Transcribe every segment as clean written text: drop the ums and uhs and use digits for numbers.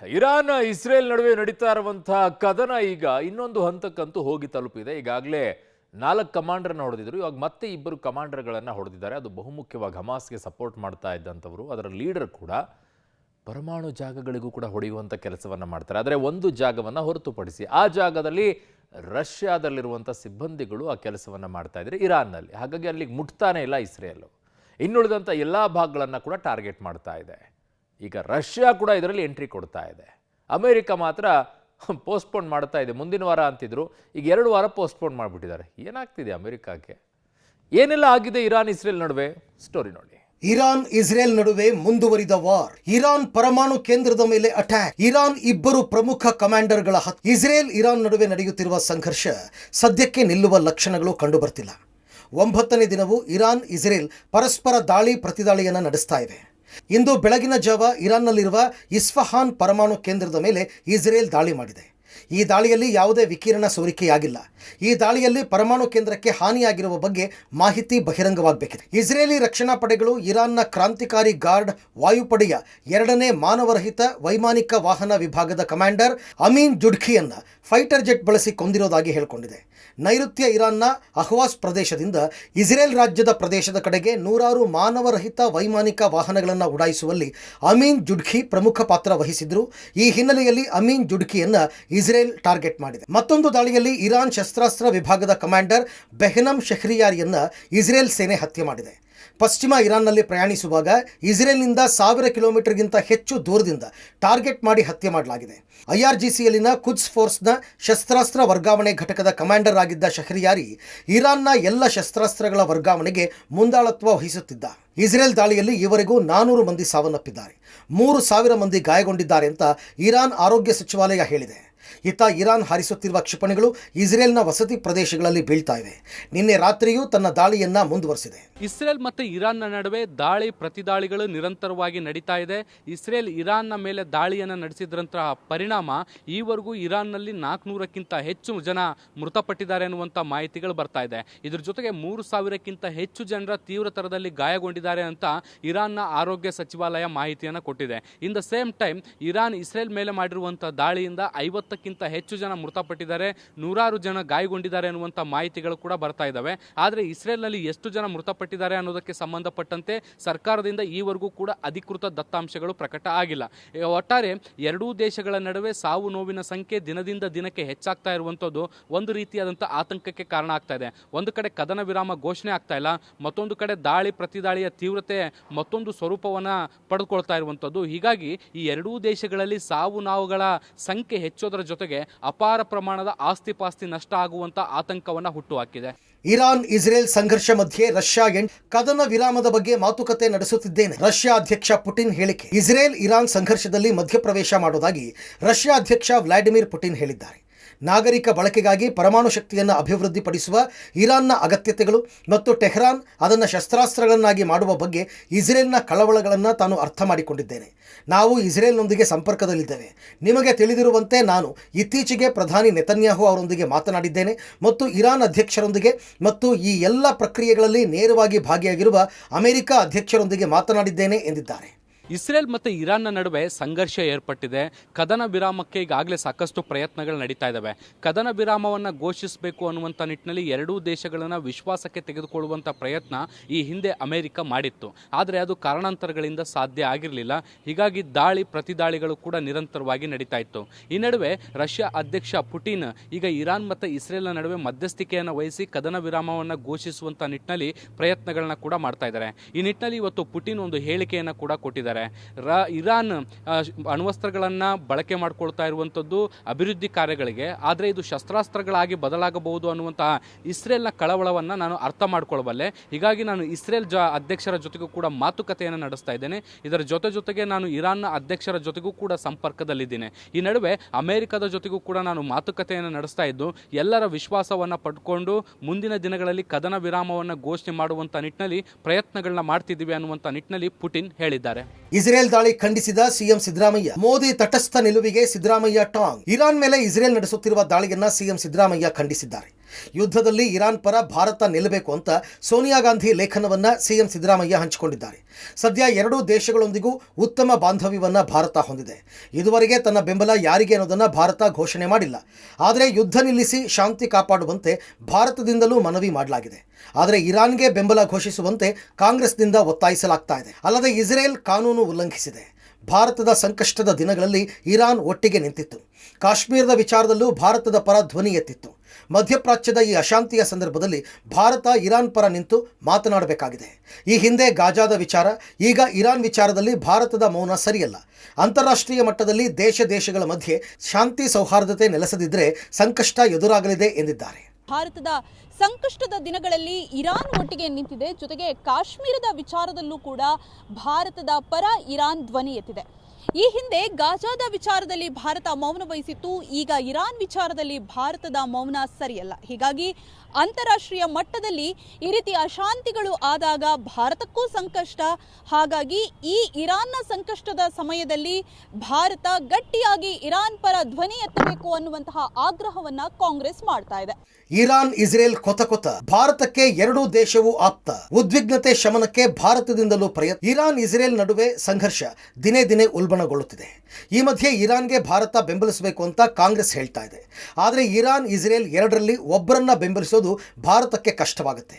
Iran Israel ನಡುವೆ ನಡೀತಾ ಇರುವಂತಹ ಕದನ ಈಗ ಇನ್ನೊಂದು ಹಂತಕ್ಕಂತೂ ಹೋಗಿ ತಲುಪಿದೆ. ಈಗಾಗಲೇ 4 ಕಮಾಂಡರ್ನ ಹೊಡೆದಿದ್ರು. ಇವಾಗ ಮತ್ತೆ 2 ಕಮಾಂಡರ್ಗಳನ್ನು ಹೊಡೆದಿದ್ದಾರೆ. ಅದು ಬಹುಮುಖ್ಯವಾಗಿ ಹಮಾಸ್ಗೆ ಸಪೋರ್ಟ್ ಮಾಡ್ತಾ ಇದ್ದಂಥವರು. ಅದರ ಲೀಡರ್ ಕೂಡ ಪರಮಾಣು ಜಾಗಗಳಿಗೂ ಕೂಡ ಹೊಡೆಯುವಂಥ ಕೆಲಸವನ್ನು ಮಾಡ್ತಾರೆ. ಆದರೆ ಒಂದು ಜಾಗವನ್ನು ಹೊರತುಪಡಿಸಿ ಆ ಜಾಗದಲ್ಲಿ ರಷ್ಯಾದಲ್ಲಿರುವಂಥ ಸಿಬ್ಬಂದಿಗಳು ಆ ಕೆಲಸವನ್ನು ಮಾಡ್ತಾ ಇದ್ದಾರೆ ಇರಾನ್ನಲ್ಲಿ. ಹಾಗಾಗಿ ಅಲ್ಲಿಗೆ ಮುಟ್ತಾನೆ ಇಲ್ಲ ಇಸ್ರೇಲ್. ಇನ್ನುಳಿದಂಥ ಎಲ್ಲ ಭಾಗಗಳನ್ನು ಕೂಡ ಟಾರ್ಗೆಟ್ ಮಾಡ್ತಾ ಇದೆ. ಈಗ ರಷ್ಯಾ ಕೂಡ ಇದರಲ್ಲಿ ಎಂಟ್ರಿ ಕೊಡ್ತಾ ಇದೆ. ಅಮೆರಿಕ ಮಾತ್ರ ಪೋಸ್ಟ್ಪೋನ್ ಮಾಡ್ತಾ ಇದೆ. ಮುಂದಿನ ವಾರ ಅಂತಿದ್ರು, ಈಗ 2 ವಾರ ಪೋಸ್ಟ್ಪೋನ್ ಮಾಡಿಬಿಟ್ಟಿದ್ದಾರೆ. ಏನಾಗ್ತಿದೆ ಅಮೆರಿಕಕ್ಕೆ? ಏನೆಲ್ಲ ಆಗಿದೆ ಇರಾನ್ ಇಸ್ರೇಲ್ ನಡುವೆ? ಸ್ಟೋರಿ ನೋಡಿ. ಇರಾನ್ ಇಸ್ರೇಲ್ ನಡುವೆ ಮುಂದುವರಿದ ವಾರ್. ಇರಾನ್ ಪರಮಾಣು ಕೇಂದ್ರದ ಮೇಲೆ ಅಟ್ಯಾಕ್. ಇರಾನ್ 2 ಪ್ರಮುಖ ಕಮಾಂಡರ್ಗಳ ಇಸ್ರೇಲ್ ಇರಾನ್ ನಡುವೆ ನಡೆಯುತ್ತಿರುವ ಸಂಘರ್ಷ ಸದ್ಯಕ್ಕೆ ನಿಲ್ಲುವ ಲಕ್ಷಣಗಳು ಕಂಡುಬರ್ತಿಲ್ಲ. 9ನೇ ದಿನವೂ ಇರಾನ್ ಇಸ್ರೇಲ್ ಪರಸ್ಪರ ದಾಳಿ ಪ್ರತಿದಾಳಿಯನ್ನು ನಡೆಸ್ತಾ ಇವೆ. ಇಂದು ಬೆಳಗಿನ ಜಾವ ಇರಾನ್ನಲ್ಲಿರುವ ಇಸ್ಫಹಾನ್ ಪರಮಾಣು ಕೇಂದ್ರದ ಮೇಲೆ ಇಸ್ರೇಲ್ ದಾಳಿ ಮಾಡಿದೆ. ಈ ದಾಳಿಯಲ್ಲಿ ಯಾವುದೇ ವಿಕಿರಣ ಸೋರಿಕೆಯಾಗಿಲ್ಲ. ಈ ದಾಳಿಯಲ್ಲಿ ಪರಮಾಣು ಕೇಂದ್ರಕ್ಕೆ ಹಾನಿಯಾಗಿರುವ ಬಗ್ಗೆ ಮಾಹಿತಿ ಬಹಿರಂಗವಾಗಬೇಕಿದೆ. ಇಸ್ರೇಲಿ ರಕ್ಷಣಾ ಪಡೆಗಳು ಇರಾನ್ನ ಕ್ರಾಂತಿಕಾರಿ ಗಾರ್ಡ್ ವಾಯುಪಡೆಯ 2ನೇ ಮಾನವರಹಿತ ವೈಮಾನಿಕ ವಾಹನ ವಿಭಾಗದ ಕಮಾಂಡರ್ ಅಮೀನ್ ಜುಡ್ಖಿಯನ್ನ ಫೈಟರ್ ಜೆಟ್ ಬಳಸಿ ಕೊಂದಿರೋದಾಗಿ ಹೇಳಿಕೊಂಡಿದೆ. ನೈಋತ್ಯ ಇರಾನ್ನ ಅಹ್ವಾಸ್ ಪ್ರದೇಶದಿಂದ ಇಸ್ರೇಲ್ ರಾಜ್ಯದ ಪ್ರದೇಶದ ಕಡೆಗೆ 100 ಮಾನವರಹಿತ ವೈಮಾನಿಕ ವಾಹನಗಳನ್ನು ಉಡಾಯಿಸುವಲ್ಲಿ ಅಮೀನ್ ಜುಡ್ಖಿ ಪ್ರಮುಖ ಪಾತ್ರ ವಹಿಸಿದ್ರು. ಈ ಹಿನ್ನೆಲೆಯಲ್ಲಿ ಅಮೀನ್ ಜುಡ್ಖಿಯನ್ನ ಇಸ್ರೇಲ್ ಟಾರ್ಗೆಟ್ ಮಾಡಿದೆ. ಮತ್ತೊಂದು ದಾಳಿಯಲ್ಲಿ ಇರಾನ್ ಶಸ್ತ್ರಾಸ್ತ್ರ ವಿಭಾಗದ ಕಮಾಂಡರ್ ಬೆಹ್ನಮ್ ಶೆಹ್ರಿಯಾರಿಯನ್ನ ಇಸ್ರೇಲ್ ಸೇನೆ ಹತ್ಯೆ ಮಾಡಿದೆ. ಪಶ್ಚಿಮ ಇರಾನ್ನಲ್ಲಿ ಪ್ರಯಾಣಿಸುವಾಗ ಇಸ್ರೇಲ್ನಿಂದ 1000 ಕಿಲೋಮೀಟರ್ಗಿಂತ ಹೆಚ್ಚು ದೂರದಿಂದ ಟಾರ್ಗೆಟ್ ಮಾಡಿ ಹತ್ಯೆ ಮಾಡಲಾಗಿದೆ. IRGCಯಲ್ಲಿನ ಕುದ್ಸ್ ಫೋರ್ಸ್ನ ಶಸ್ತ್ರಾಸ್ತ್ರ ವರ್ಗಾವಣೆ ಘಟಕದ ಕಮಾಂಡರ್ ಆಗಿದ್ದ ಶಹರಿಯಾರಿ ಇರಾನ್ನ ಎಲ್ಲ ಶಸ್ತ್ರಾಸ್ತ್ರಗಳ ವರ್ಗಾವಣೆಗೆ ಮುಂದಾಳತ್ವ ವಹಿಸುತ್ತಿದ್ದ. ಇಸ್ರೇಲ್ ದಾಳಿಯಲ್ಲಿ ಈವರೆಗೂ 400 ಮಂದಿ ಸಾವನ್ನಪ್ಪಿದ್ದಾರೆ, 3000 ಮಂದಿ ಗಾಯಗೊಂಡಿದ್ದಾರೆ ಅಂತ ಇರಾನ್ ಆರೋಗ್ಯ ಸಚಿವಾಲಯ ಹೇಳಿದೆ. ಇತ್ತ ಇರಾನ್ ಹಾರಿಸುತ್ತಿರುವ ಕ್ಷಿಪಣಿಗಳು ಇಸ್ರೇಲ್ನ ವಸತಿ ಪ್ರದೇಶಗಳಲ್ಲಿ ಬೀಳ್ತಾ ಇವೆ. ನಿನ್ನೆ ರಾತ್ರಿಯೂ ತನ್ನ ದಾಳಿಯನ್ನ ಮುಂದುವರೆಸಿದೆ. ಇಸ್ರೇಲ್ ಮತ್ತು ಇರಾನ್ನ ನಡುವೆ ದಾಳಿ ಪ್ರತಿದಾಳಿಗಳು ನಿರಂತರವಾಗಿ ನಡೀತಾ ಇದೆ. ಇಸ್ರೇಲ್ ಇರಾನ್ನ ಮೇಲೆ ದಾಳಿಯನ್ನು ನಡೆಸಿದ್ರಂತಹ ಪರಿಣಾಮ ಈವರೆಗೂ ಇರಾನ್ನಲ್ಲಿ 400ಕ್ಕಿಂತ ಹೆಚ್ಚು ಜನ ಮೃತಪಟ್ಟಿದ್ದಾರೆ ಅನ್ನುವಂಥ ಮಾಹಿತಿಗಳು ಬರ್ತಾ ಇದೆ. ಇದ್ರ ಜೊತೆಗೆ 3000ಕ್ಕಿಂತ ಹೆಚ್ಚು ಜನರ ತೀವ್ರ ತರದಲ್ಲಿ ಗಾಯಗೊಂಡಿದ್ದಾರೆ ಅಂತ ಇರಾನ್ನ ಆರೋಗ್ಯ ಸಚಿವಾಲಯ ಮಾಹಿತಿಯನ್ನು ಕೊಟ್ಟಿದೆ. In the same time Iran Israel ಮೇಲೆ ಮಾಡಿರುವಂಥ ದಾಳಿಯಿಂದ 50ಕ್ಕಿಂತ ಹೆಚ್ಚು ಜನ ಮೃತಪಟ್ಟಿದ್ದಾರೆ, 100 ಜನ ಗಾಯಗೊಂಡಿದ್ದಾರೆ ಅನ್ನುವಂಥ ಮಾಹಿತಿಗಳು ಕೂಡ ಬರ್ತಾ ಇದ್ದಾವೆ. ಆದರೆ ಇಸ್ರೇಲ್ನಲ್ಲಿ ಎಷ್ಟು ಜನ ಮೃತಪಟ್ಟಿದ್ದಾರೆ ಅನ್ನೋದಕ್ಕೆ ಸಂಬಂಧಪಟ್ಟಂತೆ ಸರ್ಕಾರದಿಂದ ಈವರೆಗೂ ಕೂಡ ಅಧಿಕೃತ ದತ್ತಾಂಶಗಳು ಪ್ರಕಟ ಆಗಿಲ್ಲ. ಒಟ್ಟಾರೆ ಎರಡೂ ದೇಶಗಳ ನಡುವೆ ಸಾವು ನೋವಿನ ಸಂಖ್ಯೆ ದಿನದಿಂದ ದಿನಕ್ಕೆ ಹೆಚ್ಚಾಗ್ತಾ ಇರುವಂಥದ್ದು ಒಂದು ರೀತಿಯಾದಂಥ ಆತಂಕಕ್ಕೆ ಕಾರಣ ಆಗ್ತಾ ಇದೆ. ಒಂದು ಕಡೆ ಕದನ ವಿರಾಮ ಘೋಷಣೆ ಆಗ್ತಾ ಇಲ್ಲ, ಮತ್ತೊಂದು ಕಡೆ ದಾಳಿ ಪ್ರತಿದಾಳಿಯ ತೀವ್ರತೆ ಮತ್ತೊಂದು ಸ್ವರೂಪವನ್ನು ಪಡೆದುಕೊಳ್ತಾ ಇರುವಂಥದ್ದು. ಹೀಗಾಗಿ ಈ ಎರಡೂ ದೇಶಗಳಲ್ಲಿ ಸಾವು ನೋವುಗಳ ಸಂಖ್ಯೆ ಹೆಚ್ಚೋದರ ಜೊತೆಗೆ ಅಪಾರ ಪ್ರಮಾಣದ ಆಸ್ತಿ ಪಾಸ್ತಿ ನಷ್ಟ ಆಗುವಂತ ಆತಂಕವನ್ನ ಹುಟ್ಟುಹಾಕಿದೆ. ಇರಾನ್ ಇಸ್ರೇಲ್ ಸಂಘರ್ಷ ಮಧ್ಯೆ ರಷ್ಯಾ ಕದನ ವಿರಾಮದ ಬಗ್ಗೆ ಮಾತುಕತೆ ನಡೆಸುತ್ತಿದ್ದೇನೆ. ರಷ್ಯಾ ಅಧ್ಯಕ್ಷ ಪುಟಿನ್ ಹೇಳಿಕೆ. ಇಸ್ರೇಲ್ ಇರಾನ್ ಸಂಘರ್ಷದಲ್ಲಿ ಮಧ್ಯಪ್ರವೇಶ ಮಾಡುವುದಾಗಿ ರಷ್ಯಾ ಅಧ್ಯಕ್ಷ ವ್ಲಾಡಿಮಿರ್ ಪುಟಿನ್ ಹೇಳಿದ್ದಾರೆ. ನಾಗರಿಕ ಬಳಕೆಗಾಗಿ ಪರಮಾಣು ಶಕ್ತಿಯನ್ನು ಅಭಿವೃದ್ಧಿಪಡಿಸುವ ಇರಾನ್ನ ಅಗತ್ಯತೆಗಳು ಮತ್ತು ಟೆಹರಾನ್ ಅದನ್ನು ಶಸ್ತ್ರಾಸ್ತ್ರಗಳನ್ನಾಗಿ ಮಾಡುವ ಬಗ್ಗೆ ಇಸ್ರೇಲ್ನ ಕಳವಳಗಳನ್ನು ತಾನು ಅರ್ಥ ಮಾಡಿಕೊಂಡಿದ್ದೇನೆ. ನಾವು ಇಸ್ರೇಲ್ನೊಂದಿಗೆ ಸಂಪರ್ಕದಲ್ಲಿದ್ದೇವೆ. ನಿಮಗೆ ತಿಳಿದಿರುವಂತೆ ನಾನು ಇತ್ತೀಚೆಗೆ ಪ್ರಧಾನಿ ನೆತನ್ಯಾಹು ಅವರೊಂದಿಗೆ ಮಾತನಾಡಿದ್ದೇನೆ ಮತ್ತು ಇರಾನ್ ಅಧ್ಯಕ್ಷರೊಂದಿಗೆ ಮತ್ತು ಈ ಎಲ್ಲ ಪ್ರಕ್ರಿಯೆಗಳಲ್ಲಿ ನೇರವಾಗಿ ಭಾಗಿಯಾಗಿರುವ ಅಮೆರಿಕ ಅಧ್ಯಕ್ಷರೊಂದಿಗೆ ಮಾತನಾಡಿದ್ದೇನೆ ಎಂದಿದ್ದಾರೆ. ಇಸ್ರೇಲ್ ಮತ್ತು ಇರಾನ್ನ ನಡುವೆ ಸಂಘರ್ಷ ಏರ್ಪಟ್ಟಿದೆ. ಕದನ ವಿರಾಮಕ್ಕೆ ಈಗಾಗಲೇ ಸಾಕಷ್ಟು ಪ್ರಯತ್ನಗಳು ನಡೀತಾ ಇದ್ದಾವೆ. ಕದನ ವಿರಾಮವನ್ನು ಘೋಷಿಸಬೇಕು ಅನ್ನುವಂಥ ನಿಟ್ಟಿನಲ್ಲಿ ಎರಡೂ ದೇಶಗಳನ್ನು ವಿಶ್ವಾಸಕ್ಕೆ ತೆಗೆದುಕೊಳ್ಳುವಂಥ ಪ್ರಯತ್ನ ಈ ಹಿಂದೆ ಅಮೆರಿಕ ಮಾಡಿತ್ತು. ಆದರೆ ಅದು ಕಾರಣಾಂತರಗಳಿಂದ ಸಾಧ್ಯ ಆಗಿರಲಿಲ್ಲ. ಹೀಗಾಗಿ ದಾಳಿ ಪ್ರತಿದಾಳಿಗಳು ಕೂಡ ನಿರಂತರವಾಗಿ ನಡೀತಾ ಇತ್ತು. ಈ ನಡುವೆ ರಷ್ಯಾ ಅಧ್ಯಕ್ಷ ಪುಟಿನ್ ಈಗ ಇರಾನ್ ಮತ್ತು ಇಸ್ರೇಲ್ನ ನಡುವೆ ಮಧ್ಯಸ್ಥಿಕೆಯನ್ನು ವಹಿಸಿ ಕದನ ವಿರಾಮವನ್ನು ಘೋಷಿಸುವಂಥ ನಿಟ್ಟಿನಲ್ಲಿ ಪ್ರಯತ್ನಗಳನ್ನ ಕೂಡ ಮಾಡ್ತಾ ಇದ್ದಾರೆ. ಈ ನಿಟ್ಟಿನಲ್ಲಿ ಇವತ್ತು ಪುಟಿನ್ ಒಂದು ಹೇಳಿಕೆಯನ್ನು ಕೂಡ ಕೊಟ್ಟಿದ್ದಾರೆ. ಇರಾನ್ ಅಣ್ವಸ್ತ್ರಗಳನ್ನು ಬಳಕೆ ಮಾಡಿಕೊಳ್ತಾ ಇರುವಂಥದ್ದು ಅಭಿವೃದ್ಧಿ ಕಾರ್ಯಗಳಿಗೆ, ಆದರೆ ಇದು ಶಸ್ತ್ರಾಸ್ತ್ರಗಳಾಗಿ ಬದಲಾಗಬಹುದು ಅನ್ನುವಂತಹ ಇಸ್ರೇಲ್ನ ಕಳವಳವನ್ನು ನಾನು ಅರ್ಥ ಮಾಡ್ಕೊಳ್ಬಲ್ಲೆ. ಹೀಗಾಗಿ ನಾನು ಇಸ್ರೇಲ್ ಅಧ್ಯಕ್ಷರ ಜೊತೆಗೂ ಕೂಡ ಮಾತುಕತೆಯನ್ನು ನಡೆಸ್ತಾ ಇದ್ದೇನೆ. ಇದರ ಜೊತೆಗೆ ನಾನು ಇರಾನ್ನ ಅಧ್ಯಕ್ಷರ ಜೊತೆಗೂ ಕೂಡ ಸಂಪರ್ಕದಲ್ಲಿದ್ದೇನೆ. ಈ ನಡುವೆ ಅಮೆರಿಕದ ಜೊತೆಗೂ ಕೂಡ ನಾನು ಮಾತುಕತೆಯನ್ನು ನಡೆಸ್ತಾ ಇದ್ದು ಎಲ್ಲರ ವಿಶ್ವಾಸವನ್ನು ಪಡ್ಕೊಂಡು ಮುಂದಿನ ದಿನಗಳಲ್ಲಿ ಕದನ ವಿರಾಮವನ್ನು ಘೋಷಣೆ ಮಾಡುವಂಥ ನಿಟ್ಟಿನಲ್ಲಿ ಪ್ರಯತ್ನಗಳನ್ನ ಮಾಡ್ತಿದ್ದೀವಿ ಅನ್ನುವಂಥ ನಿಟ್ಟಿನಲ್ಲಿ ಪುಟಿನ್ ಹೇಳಿದ್ದಾರೆ. ಇಸ್ರೇಲ್ ದಾಳಿ ಖಂಡಿಸಿದ ಸಿಎಂ ಸಿದ್ದರಾಮಯ್ಯ. ಮೋದಿ ತಟಸ್ಥ ನಿಲುವಿಗೆ ಸಿದ್ದರಾಮಯ್ಯ ಟಾಂಗ್. ಇರಾನ್ ಮೇಲೆ ಇಸ್ರೇಲ್ ನಡೆಸುತ್ತಿರುವ ದಾಳಿಯನ್ನ ಸಿಎಂ ಸಿದ್ದರಾಮಯ್ಯ ಖಂಡಿಸಿದ್ದಾರೆ. ಯುದ್ಧದಲ್ಲಿ ಇರಾನ್ ಪರ ಭಾರತ ನಿಲ್ಲಬೇಕು ಅಂತ ಸೋನಿಯಾ ಗಾಂಧಿ ಲೇಖನವನ್ನು ಸಿಎಂ ಸಿದ್ದರಾಮಯ್ಯ ಹಂಚಿಕೊಂಡಿದ್ದಾರೆ. ಸದ್ಯ ಎರಡೂ ದೇಶಗಳೊಂದಿಗೂ ಉತ್ತಮ ಬಾಂಧವ್ಯವನ್ನು ಭಾರತ ಹೊಂದಿದೆ. ಇದುವರೆಗೆ ತನ್ನ ಬೆಂಬಲ ಯಾರಿಗೆ ಅನ್ನೋದನ್ನು ಭಾರತ ಘೋಷಣೆ ಮಾಡಿಲ್ಲ. ಆದರೆ ಯುದ್ಧ ನಿಲ್ಲಿಸಿ ಶಾಂತಿ ಕಾಪಾಡುವಂತೆ ಭಾರತದಿಂದಲೂ ಮನವಿ ಮಾಡಲಾಗಿದೆ. ಆದರೆ ಇರಾನ್ಗೆ ಬೆಂಬಲ ಘೋಷಿಸುವಂತೆ ಕಾಂಗ್ರೆಸ್ನಿಂದ ಒತ್ತಾಯಿಸಲಾಗ್ತಾ ಇದೆ. ಅಲ್ಲದೆ ಇಸ್ರೇಲ್ ಕಾನೂನು ಉಲ್ಲಂಘಿಸಿದೆ. ಭಾರತದ ಸಂಕಷ್ಟದ ದಿನಗಳಲ್ಲಿ ಇರಾನ್ ಒಟ್ಟಿಗೆ ನಿಂತಿತ್ತು. ಕಾಶ್ಮೀರದ ವಿಚಾರದಲ್ಲೂ ಭಾರತದ ಪರ ಧ್ವನಿ ಎತ್ತಿತ್ತು. ಮಧ್ಯಪ್ರಾಚ್ಯದ ಈ ಅಶಾಂತಿಯ ಸಂದರ್ಭದಲ್ಲಿ ಭಾರತ ಇರಾನ್ ಪರ ನಿಂತು ಮಾತನಾಡಬೇಕಾಗಿದೆ. ಈ ಹಿಂದೆ ಗಾಜಾದ ವಿಚಾರ, ಈಗ ಇರಾನ್ ವಿಚಾರದಲ್ಲಿ ಭಾರತದ ಮೌನ ಸರಿಯಲ್ಲ. ಅಂತಾರಾಷ್ಟ್ರೀಯ ಮಟ್ಟದಲ್ಲಿ ದೇಶಗಳ ಮಧ್ಯೆ ಶಾಂತಿ ಸೌಹಾರ್ದತೆ ನೆಲೆಸದಿದ್ದರೆ ಸಂಕಷ್ಟ ಎದುರಾಗಲಿದೆ ಎಂದಿದ್ದಾರೆ. ಭಾರತದ ಸಂಕಷ್ಟದ ದಿನಗಳಲ್ಲಿ ಇರಾನ್ ಒಟ್ಟಿಗೆ ನಿಂತಿದೆ. ಜೊತೆಗೆ ಕಾಶ್ಮೀರದ ವಿಚಾರದಲ್ಲೂ ಕೂಡ ಭಾರತದ ಪರ ಇರಾನ್ ಧ್ವನಿ ಎತ್ತಿದೆ. ಈ ಹಿಂದೆ ಗಾಜಾದ ವಿಚಾರದಲ್ಲಿ ಭಾರತ ಮೌನ ವಹಿಸಿತ್ತು. ಈಗ ಇರಾನ್ ವಿಚಾರದಲ್ಲಿ ಭಾರತದ ಮೌನ ಸರಿಯಲ್ಲ. ಹೀಗಾಗಿ ಅಂತಾರಾಷ್ಟ್ರೀಯ ಮಟ್ಟದಲ್ಲಿ ಈ ರೀತಿ ಅಶಾಂತಿಗಳು ಆದಾಗ ಭಾರತಕ್ಕೂ ಸಂಕಷ್ಟ. ಹಾಗಾಗಿ ಈ ಇರಾನ್ನ ಸಂಕಷ್ಟದ ಸಮಯದಲ್ಲಿ ಭಾರತ ಗಟ್ಟಿಯಾಗಿ ಇರಾನ್ ಪರ ಧ್ವನಿ ಎತ್ತಬೇಕು ಅನ್ನುವಂತಹ ಆಗ್ರಹವನ್ನ ಕಾಂಗ್ರೆಸ್ ಮಾಡ್ತಾ ಇದೆ. ಇರಾನ್ ಇಸ್ರೇಲ್ ಕೊತ ಭಾರತಕ್ಕೆ ಎರಡೂ ದೇಶವೂ ಆಪ್ತ. ಉದ್ವಿಗ್ನತೆ ಶಮನಕ್ಕೆ ಭಾರತದಿಂದಲೂ ಪ್ರಯತ್ನ. ಇರಾನ್ ಇಸ್ರೇಲ್ ನಡುವೆ ಸಂಘರ್ಷ ದಿನೇ ದಿನೇ ಉಲ್ಬಣಗೊಳ್ಳುತ್ತಿದೆ. ಈ ಮಧ್ಯೆ ಇರಾನ್ಗೆ ಭಾರತ ಬೆಂಬಲಿಸಬೇಕು ಅಂತ ಕಾಂಗ್ರೆಸ್ ಹೇಳ್ತಾ ಇದೆ. ಆದರೆ ಇರಾನ್ ಇಸ್ರೇಲ್ ಎರಡರಲ್ಲಿ ಒಬ್ಬರನ್ನ ಬೆಂಬಲಿಸೋದು ಭಾರತಕ್ಕೆ ಕಷ್ಟವಾಗುತ್ತೆ.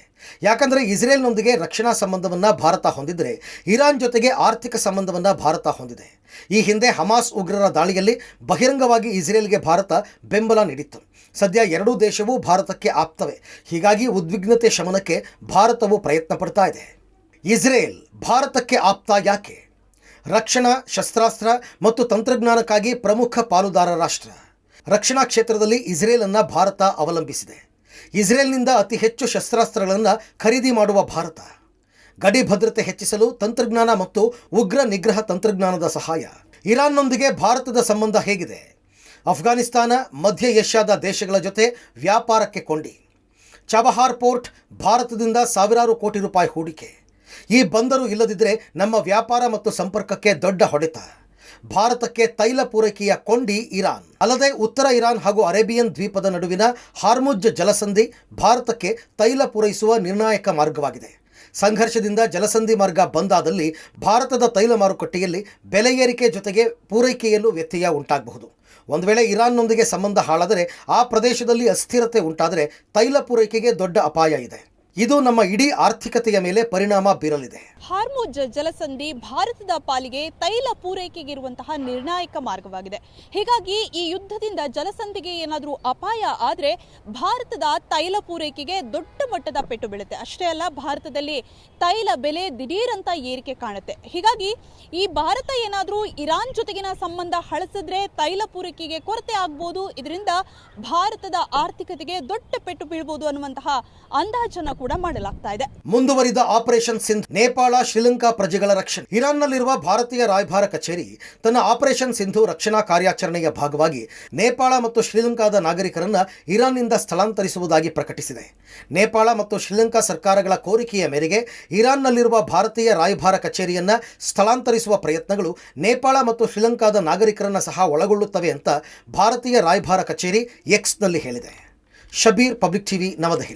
ಯಾಕಂದರೆ ಇಸ್ರೇಲ್ನೊಂದಿಗೆ ರಕ್ಷಣಾ ಸಂಬಂಧವನ್ನು ಭಾರತ ಹೊಂದಿದ್ರೆ ಇರಾನ್ ಜೊತೆಗೆ ಆರ್ಥಿಕ ಸಂಬಂಧವನ್ನು ಭಾರತ ಹೊಂದಿದೆ. ಈ ಹಿಂದೆ ಹಮಾಸ್ ಉಗ್ರರ ದಾಳಿಯಲ್ಲಿ ಬಹಿರಂಗವಾಗಿ ಇಸ್ರೇಲ್ಗೆ ಭಾರತ ಬೆಂಬಲ ನೀಡಿತ್ತು. ಸದ್ಯ ಎರಡೂ ದೇಶವೂ ಭಾರತಕ್ಕೆ ಆಪ್ತವೆ. ಹೀಗಾಗಿ ಉದ್ವಿಗ್ನತೆ ಶಮನಕ್ಕೆ ಭಾರತವು ಪ್ರಯತ್ನ ಪಡ್ತಾ ಇದೆ. ಇಸ್ರೇಲ್ ಭಾರತಕ್ಕೆ ಆಪ್ತ ಯಾಕೆ? ರಕ್ಷಣಾ, ಶಸ್ತ್ರಾಸ್ತ್ರ ಮತ್ತು ತಂತ್ರಜ್ಞಾನಕ್ಕಾಗಿ ಪ್ರಮುಖ ಪಾಲುದಾರ ರಾಷ್ಟ್ರ. ರಕ್ಷಣಾ ಕ್ಷೇತ್ರದಲ್ಲಿ ಇಸ್ರೇಲನ್ನು ಭಾರತ ಅವಲಂಬಿಸಿದೆ. ಇಸ್ರೇಲ್ನಿಂದ ಅತಿ ಹೆಚ್ಚು ಶಸ್ತ್ರಾಸ್ತ್ರಗಳನ್ನು ಖರೀದಿ ಮಾಡುವ ಭಾರತ. ಗಡಿ ಭದ್ರತೆ ಹೆಚ್ಚಿಸಲು ತಂತ್ರಜ್ಞಾನ ಮತ್ತು ಉಗ್ರ ನಿಗ್ರಹ ತಂತ್ರಜ್ಞಾನದ ಸಹಾಯ. ಇರಾನ್ನೊಂದಿಗೆ ಭಾರತದ ಸಂಬಂಧ ಹೇಗಿದೆ? ಅಫ್ಘಾನಿಸ್ತಾನ, ಮಧ್ಯ ಏಷ್ಯಾದ ದೇಶಗಳ ಜೊತೆ ವ್ಯಾಪಾರಕ್ಕೆ ಕೊಂಡಿ. ಚಾಬಹಾರ್ ಪೋರ್ಟ್ ಭಾರತದಿಂದ ಸಾವಿರಾರು ಕೋಟಿ ರೂಪಾಯಿ ಹೂಡಿಕೆ. ಈ ಬಂದರು ಇಲ್ಲದಿದ್ದರೆ ನಮ್ಮ ವ್ಯಾಪಾರ ಮತ್ತು ಸಂಪರ್ಕಕ್ಕೆ ದೊಡ್ಡ ಹೊಡೆತ. ಭಾರತಕ್ಕೆ ತೈಲ ಪೂರೈಕೆಯ ಕೊಂಡಿ ಇರಾನ್. ಅಲ್ಲದೆ ಉತ್ತರ ಇರಾನ್ ಹಾಗೂ ಅರೇಬಿಯನ್ ದ್ವೀಪದ ನಡುವಿನ ಹಾರ್ಮುಜ್ ಜಲಸಂಧಿ ಭಾರತಕ್ಕೆ ತೈಲ ಪೂರೈಸುವ ನಿರ್ಣಾಯಕ ಮಾರ್ಗವಾಗಿದೆ. ಸಂಘರ್ಷದಿಂದ ಜಲಸಂಧಿ ಮಾರ್ಗ ಬಂದಾದಲ್ಲಿ ಭಾರತದ ತೈಲ ಮಾರುಕಟ್ಟೆಯಲ್ಲಿ ಬೆಲೆ ಏರಿಕೆ ಜೊತೆಗೆ ಪೂರೈಕೆಯಲ್ಲೂ ವ್ಯತ್ಯಯ ಉಂಟಾಗಬಹುದು. ಒಂದು ವೇಳೆ ಇರಾನ್ನೊಂದಿಗೆ ಸಂಬಂಧ ಹಾಳಾದರೆ, ಆ ಪ್ರದೇಶದಲ್ಲಿ ಅಸ್ಥಿರತೆ ಉಂಟಾದರೆ ತೈಲ ಪೂರೈಕೆಗೆ ದೊಡ್ಡ ಅಪಾಯ ಇದೆ. ಇದು ನಮ್ಮ ಇಡೀ ಆರ್ಥಿಕತೆಯ ಮೇಲೆ ಪರಿಣಾಮ ಬೀರಲಿದೆ. ಹಾರ್ಮುಜ್ ಜಲಸಂಧಿ ಭಾರತದ ಪಾಲಿಗೆ ತೈಲ ಪೂರೈಕೆಗಿರುವಂತಹ ನಿರ್ಣಾಯಕ ಮಾರ್ಗವಾಗಿದೆ. ಹೀಗಾಗಿ ಈ ಯುದ್ಧದಿಂದ ಜಲಸಂಧಿಗೆ ಏನಾದರೂ ಅಪಾಯ ಆದರೆ ಭಾರತದ ತೈಲ ಪೂರೈಕೆಗೆ ದೊಡ್ಡ ಮಟ್ಟದ ಪೆಟ್ಟು ಬೀಳುತ್ತೆ. ಅಷ್ಟೇ ಅಲ್ಲ, ಭಾರತದಲ್ಲಿ ತೈಲ ಬೆಲೆ ದಿಢೀರಂತ ಏರಿಕೆ ಕಾಣುತ್ತೆ. ಹೀಗಾಗಿ ಈ ಭಾರತ ಏನಾದರೂ ಇರಾನ್ ಜೊತೆಗಿನ ಸಂಬಂಧ ಹಳಸಿದ್ರೆ ತೈಲ ಪೂರೈಕೆಗೆ ಕೊರತೆ ಆಗ್ಬೋದು. ಇದರಿಂದ ಭಾರತದ ಆರ್ಥಿಕತೆಗೆ ದೊಡ್ಡ ಪೆಟ್ಟು ಬೀಳಬಹುದು ಅನ್ನುವಂತಹ ಅಂದಾಜನ್ನು ಕೂಡ ಮಾಡಲಾಗ್ತಾ ಇದೆ. ಮುಂದುವರಿದ ಆಪರೇಷನ್ ಸಿಂಧು. ನೇಪಾಳ, ಶ್ರೀಲಂಕಾ ಪ್ರಜೆಗಳ ರಕ್ಷಣೆ. ಇರಾನ್ನಲ್ಲಿರುವ ಭಾರತೀಯ ರಾಯಭಾರ ಕಚೇರಿ ತನ್ನ ಆಪರೇಷನ್ ಸಿಂಧು ರಕ್ಷಣಾ ಕಾರ್ಯಾಚರಣೆಯ ಭಾಗವಾಗಿ ನೇಪಾಳ ಮತ್ತು ಶ್ರೀಲಂಕಾದ ನಾಗರಿಕರನ್ನು ಇರಾನ್ನಿಂದ ಸ್ಥಳಾಂತರಿಸುವುದಾಗಿ ಪ್ರಕಟಿಸಿದೆ. ನೇಪಾಳ ಮತ್ತು ಶ್ರೀಲಂಕಾ ಸರ್ಕಾರಗಳ ಕೋರಿಕೆಯ ಮೇರೆಗೆ ಇರಾನ್ನಲ್ಲಿರುವ ಭಾರತೀಯ ರಾಯಭಾರ ಕಚೇರಿಯನ್ನು ಸ್ಥಳಾಂತರಿಸುವ ಪ್ರಯತ್ನಗಳು ನೇಪಾಳ ಮತ್ತು ಶ್ರೀಲಂಕಾದ ನಾಗರಿಕರನ್ನು ಸಹ ಒಳಗೊಳ್ಳುತ್ತವೆ ಅಂತ ಭಾರತೀಯ ರಾಯಭಾರ ಕಚೇರಿ ಎಕ್ಸ್ನಲ್ಲಿ ಹೇಳಿದೆ. ಶಬೀರ್, ಪಬ್ಲಿಕ್ ಟಿವಿ, ನವದೆಹಲಿ.